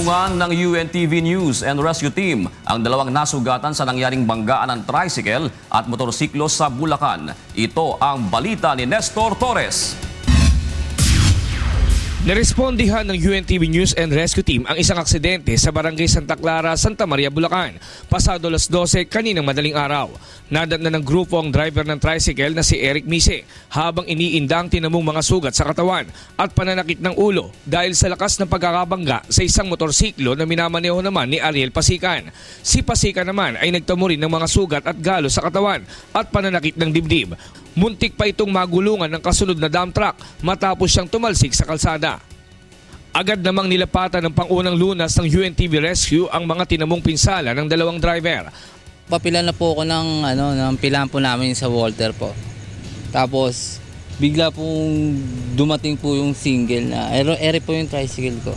Tinulungan ng UNTV News and Rescue Team ang dalawang nasugatan sa nangyaring banggaan ng tricycle at motorsiklo sa Bulacan. Ito ang balita ni Nestor Torres. Narespondihan ng UNTV News and Rescue Team ang isang aksidente sa Barangay Santa Clara, Santa Maria, Bulacan. Pasado alas 12 kaninang madaling araw. Nadatnan ng grupo ang driver ng tricycle na si Eric Mise habang iniindang tinamong mga sugat sa katawan at pananakit ng ulo dahil sa lakas ng pagkakabangga sa isang motorsiklo na minamaneho naman ni Ariel Pasikan. Si Pasikan naman ay nagtamo rin ng mga sugat at galo sa katawan at pananakit ng dibdib. Muntik pa itong magulungan ng kasunod na dump truck matapos siyang tumalsik sa kalsada. Agad namang nilapatan ng pangunang lunas ng UNTV Rescue ang mga tinamong pinsala ng dalawang driver. Papilan na po ako ng pilan po namin sa Walter po. Tapos bigla pong dumating po yung single na, ere po yung tricycle ko.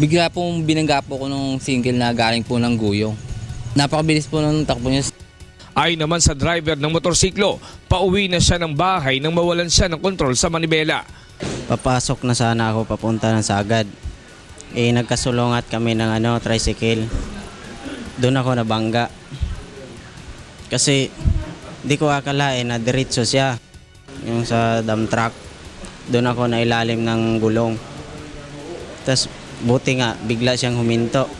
Bigla pong binangga po ko ng single na galing po ng guyong. Napakabilis po ng takbo niya. Ay naman sa driver ng motorsiklo, pauwi na siya ng bahay nang mawalan siya ng kontrol sa manibela. Papasok na sana ako papunta ng Sagad. Nagkasulungat kami ng tricycle. Doon ako nabangga. Kasi di ko akalain na diretso siya. Yung sa dump truck. Doon ako nailalim ng gulong. Tapos buti nga bigla siyang huminto.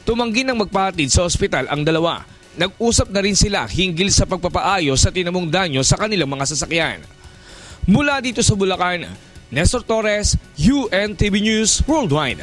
Tumanggi ng magpahatid sa ospital ang dalawa. Nag-usap na rin sila hinggil sa pagpapaayos sa tinamong danyo sa kanilang mga sasakyan. Mula dito sa Bulacan, Nestor Torres, UNTV News Worldwide.